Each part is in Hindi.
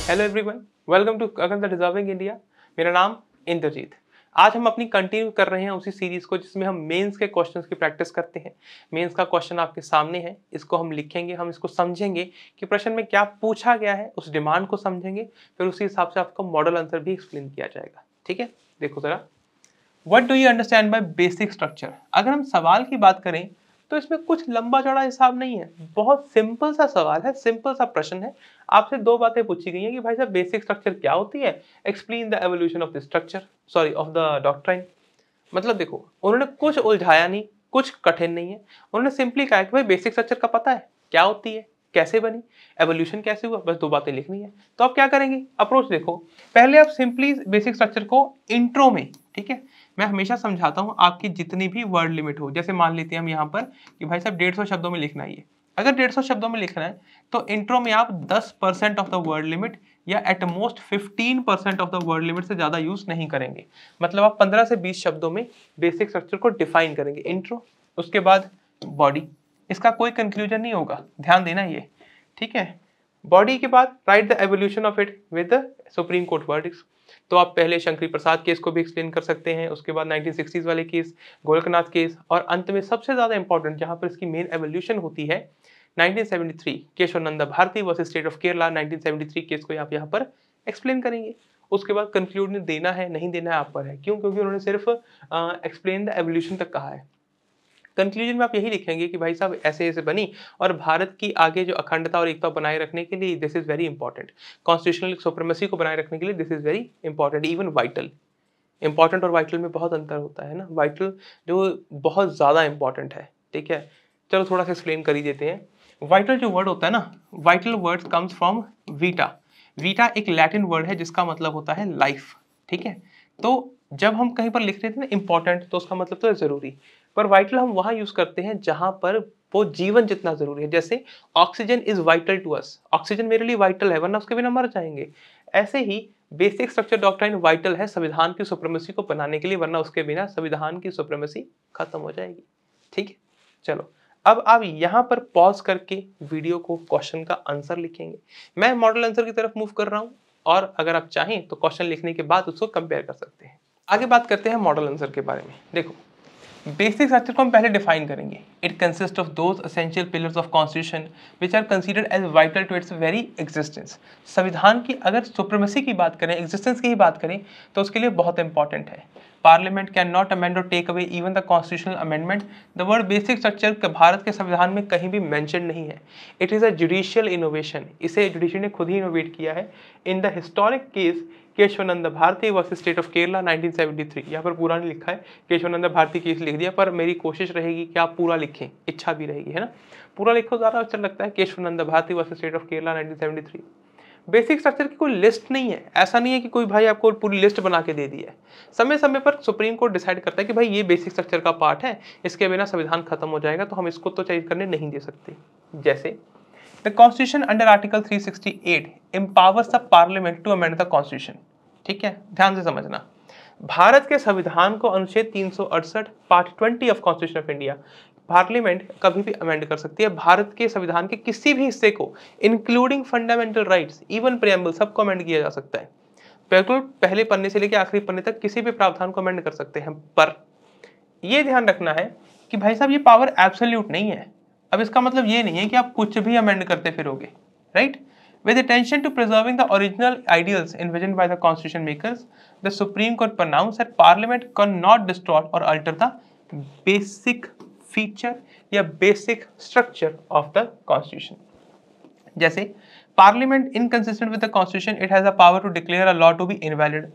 हेलो एवरीवन, वेलकम टू अगन द डिजर्विंग इंडिया। मेरा नाम इंद्रजीत। आज हम अपनी कंटिन्यू कर रहे हैं उसी सीरीज को जिसमें हम मेंस के क्वेश्चंस की प्रैक्टिस करते हैं। मेंस का क्वेश्चन आपके सामने है, इसको हम लिखेंगे, हम इसको समझेंगे कि प्रश्न में क्या पूछा गया है, उस डिमांड को समझेंगे, फिर उसी हिसाब से आपका मॉडल आंसर भी एक्सप्लेन किया जाएगा। ठीक है, देखो जरा, what do you understand by basic structure. अगर हम सवाल की बात करें तो इसमें कुछ लंबा चौड़ा हिसाब नहीं है, बहुत सिंपल सा सवाल है, सिंपल सा प्रश्न है। आपसे दो बातें पूछी गई हैं कि भाई साहब बेसिक स्ट्रक्चर क्या होती है, explain the evolution of the structure, sorry of the doctrine. मतलब देखो, उन्होंने कुछ उलझाया नहीं, कुछ कठिन नहीं है। उन्होंने सिंपली कहा कि भाई बेसिक स्ट्रक्चर का पता है क्या होती है, कैसे बनी, एवोल्यूशन कैसे हुआ, बस दो बातें लिखनी है। तो आप क्या करेंगे, अप्रोच देखो। पहले आप सिंपली बेसिक स्ट्रक्चर को इंट्रो में, ठीक है, मैं हमेशा समझाता हूं आपकी जितनी भी वर्ड लिमिट हो, जैसे मान लेते हैं हम यहाँ पर कि भाई साहब 150 शब्दों में लिखना है। अगर 150 शब्दों में लिखना है तो इंट्रो में आप 10% ऑफ द वर्ड लिमिट या at most 15% of the word limit से ज्यादा यूज नहीं करेंगे। मतलब आप 15 से 20 शब्दों में बेसिक स्ट्रक्चर को डिफाइन करेंगे, इंट्रो, उसके बाद बॉडी। इसका कोई कंक्लूजन नहीं होगा, ध्यान देना ये, ठीक है। बॉडी के बाद right the evolution of it with the supreme court verdicts. तो आप पहले शंकरी प्रसाद केस को भी एक्सप्लेन कर सकते हैं, उसके बाद 1960s वाले केस, गोरखनाथ केस, और अंत में सबसे ज्यादा इंपॉर्टेंट जहां पर इसकी मेन एवोल्यूशन होती है 1973 Kesavananda Bharati versus state of Kerala, 1973 case को आप यहाँ पर एक्सप्लेन करेंगे। उसके बाद कंक्लूजन देना है नहीं देना है आप पर है, क्यों, क्योंकि उन्होंने सिर्फ एक्सप्लेन द एवोल्यूशन तक कहा है। कंक्लूजन में आप यही लिखेंगे कि भाई साहब ऐसे ऐसे बनी, और भारत की आगे जो अखंडता और एकता बनाए रखने के लिए this is very important, constitutional supremacy को बनाए रखने के लिए this is very important, even vital. Important और वाइटल में बहुत अंतर होता है ना, वाइटल जो बहुत ज्यादा इंपॉर्टेंट है, ठीक है। चलो थोड़ा सा एक्सप्लेन कर ही देते हैं। वाइटल जो वर्ड होता है ना, vital word comes from Vita. Vita एक लैटिन वर्ड है जिसका मतलब होता है लाइफ, ठीक है। तो जब हम कहीं पर लिख रहे थे ना इंपॉर्टेंट, तो उसका मतलब तो है जरूरी, पर वाइटल हम वहां यूज करते हैं जहां पर वो जीवन जितना जरूरी है। जैसे oxygen is vital to us, oxygen मेरे लिए वाइटल है, वरना उसके बिना मर जाएंगे। ऐसे ही बेसिक स्ट्रक्चर डॉक्ट्राइन वाइटल है संविधान की सुप्रीमेसी को बनाने के लिए, वरना उसके बिना संविधान की सुप्रीमेसी खत्म हो जाएगी, ठीक है। चलो, अब आप यहां पर पॉज करके वीडियो को क्वेश्चन का आंसर लिखेंगे। मैं मॉडल आंसर की तरफ मूव कर रहा हूं, और अगर आप चाहें तो क्वेश्चन लिखने के बाद उसको कंपेयर कर सकते हैं। आगे बात करते हैं मॉडल आंसर के बारे में। देखो, बेसिक स्ट्रक्चर को हम पहले डिफाइन करेंगे। It consist of those essential pillars of constitution which are considered as vital to its very existence. संविधान की अगर सुप्रीमेसी की बात करें, एग्जिस्टेंस की ही बात करें, तो उसके लिए बहुत इंपॉर्टेंट है। Parliament can not amend or take away even the constitutional amendment. The word basic structure Bharat के संविधान में कहीं भी मेंशन नहीं है। It is a judicial innovation, इसे जुडिशरी ने खुद ही इनोवेट किया है। In the historic case Kesavananda Bharati versus state of Kerala 1973, यहाँ पर पूरा नहीं लिखा है, केशवानंद भारती केस लिख दिया, पर मेरी कोशिश रहेगी कि आप पूरा लिखें, इच्छा भी रहेगी, है ना। पूरा लिखो, ज़्यादा अच्छा लगता है। Kesavananda Bharati versus state of Kerala 1973। Basic structure की कोई लिस्ट नहीं है, ऐसा नहीं है कि कोई भाई आपको पूरी लिस्ट बना के दे दी है। समय समय पर सुप्रीम कोर्ट डिसाइड करता है कि भाई ये बेसिक स्ट्रक्चर का पार्ट है, इसके बिना संविधान खत्म हो जाएगा, तो हम इसको तो चेंज करने नहीं दे सकते। जैसे the constitution under article 368 empowers the parliament to amend the constitution, ठीक है, ध्यान से समझना। भारत के संविधान को अनुच्छेद 368 part 20 of constitution of India, parliament कभी भी अमेंड कर सकती है भारत के संविधान के किसी भी हिस्से को, including fundamental rights, even preamble, सबको अमेंड किया जा सकता है। बिल्कुल पहले पन्ने से लेकर आखिरी पन्ने तक किसी भी प्रावधान को अमेंड कर सकते हैं, पर यह ध्यान रखना है कि भाई साहब ये पावर एब्सोल्यूट नहीं है। अब इसका मतलब ये नहीं है कि आप कुछ भी अमेंड करते फिरोगे, right. With attention to preserving the original ideals envisioned by the constitution makers, the Supreme Court pronounced that Parliament cannot distort or alter the basic feature या basic structure of the Constitution. जैसे Parliament inconsistent with the Constitution, it has the power to declare a law to be invalid.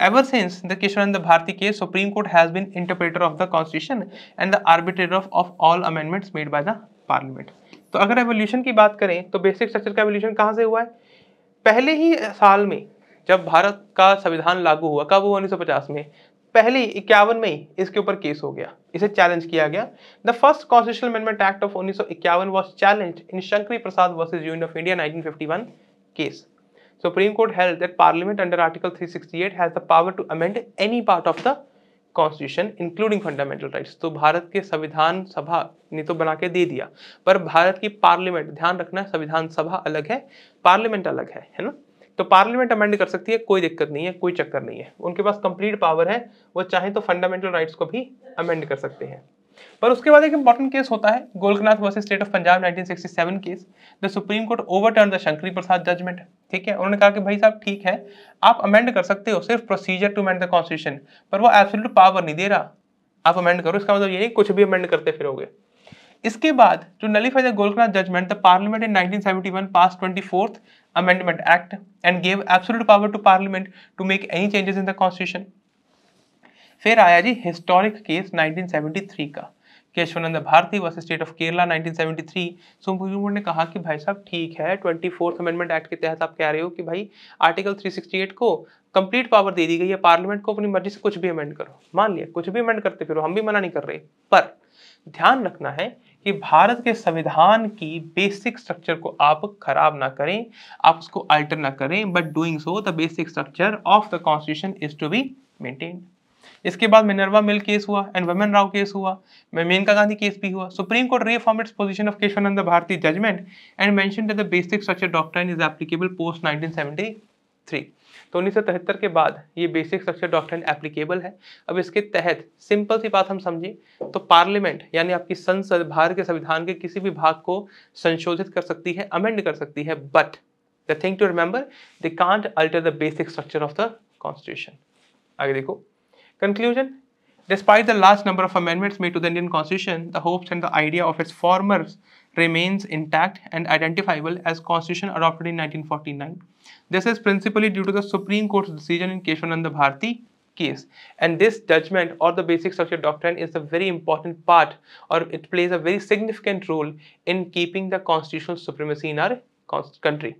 Ever since the Kesavananda Bharati case, Supreme Court has been interpreter of the Constitution and the arbitrator of all amendments made by the Parliament. तो अगर एवोल्यूशन की बात करें तो बेसिक स्ट्रक्चर का एवोल्यूशन कहाँ से हुआ है? पहले ही साल में जब भारत का संविधान लागू हुआ, कब हुआ, 1950 में, पहले 51 में ही इसके ऊपर केस हो गया, इसे चैलेंज किया गया। The first constitutional amendment act of 1951 was challenged in Shankari Prasad versus union of India 1951 case. Supreme Court held that Parliament under Article 368 has the power to amend any part of the Constitution, including fundamental rights. तो भारत के संविधान सभा ने तो बना के दे दिया, पर भारत की पार्लियामेंट, ध्यान रखना, संविधान सभा अलग है, पार्लियामेंट अलग है ना। तो पार्लियामेंट अमेंड कर सकती है, कोई दिक्कत नहीं है, कोई चक्कर नहीं है, उनके पास कंप्लीट पावर है, वो चाहे तो फंडामेंटल राइट्स को भी अमेंड कर सकते हैं। पर उसके बाद एक इंपॉर्टेंट केस होता है Golaknath versus state of Punjab 1967 case. The supreme court overturn the Shankari Prasad judgement. ठीक है, उन्होंने कहा कि भाई साहब ठीक है, आप अमेंड कर सकते हो, सिर्फ procedure to amend the constitution, पर वो एब्सोल्यूट पावर नहीं दे रहा, आप अमेंड करो। इसका मतलब ये नहीं कुछ भी अमेंड करते फिरोगे। इसके बाद जो nullify the Golaknath judgement, the parliament in 1971 pass 24th amendment act and gave absolute power to parliament to make any changes in the constitution. फिर आया जी हिस्टोरिक केस 1973 का, Kesavananda Bharati versus state of Kerala 1973। Supreme court ने कहा कि भाई साहब ठीक है, 24th अमेंडमेंट एक्ट के तहत आप कह रहे हो कि भाई आर्टिकल 368 को कंप्लीट पावर दे दी गई है, पार्लियामेंट को अपनी मर्जी से कुछ भी अमेंड करो, मान लिया कुछ भी अमेंड करते फिर हम भी मना नहीं कर रहे, पर ध्यान रखना है कि भारत के संविधान की बेसिक स्ट्रक्चर को आप खराब ना करें, आप उसको अल्टर ना करें, but doing so the basic structure of the constitution is to be maintained. इसके बाद मिनर्वा मिल केस हुआ एंड वमन राव केस हुआ, मेनका गांधी केस भी हुआ। Supreme Court reaffirmed its position of Kesavananda Bharati judgment and mentioned that the basic structure doctrine is applicable post 1973। तो 1973 के बाद ये बेसिक स्ट्रक्चर डॉक्ट्रिन एप्लीकेबल है। अब इसके तहत सिंपल सी बात हम समझे तो पार्लियामेंट यानी आपकी संसद भारत के संविधान के किसी भी भाग को संशोधित कर सकती है, अमेंड कर सकती है, but the thing to remember they can't alter the basic structure of the constitution. आगे देखो conclusion. Despite the large number of amendments made to the Indian Constitution, the hopes and the idea of its formers remains intact and identifiable as Constitution adopted in 1949. This is principally due to the Supreme Court's decision in Keshwananda Bharati case, and this judgment or the basic structure doctrine is a very important part, or it plays a very significant role in keeping the constitutional supremacy in our country,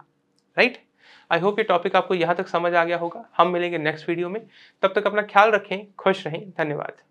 right? I hope ये टॉपिक आपको यहाँ तक समझ आ गया होगा। हम मिलेंगे नेक्स्ट वीडियो में, तब तक अपना ख्याल रखें, खुश रहें, धन्यवाद।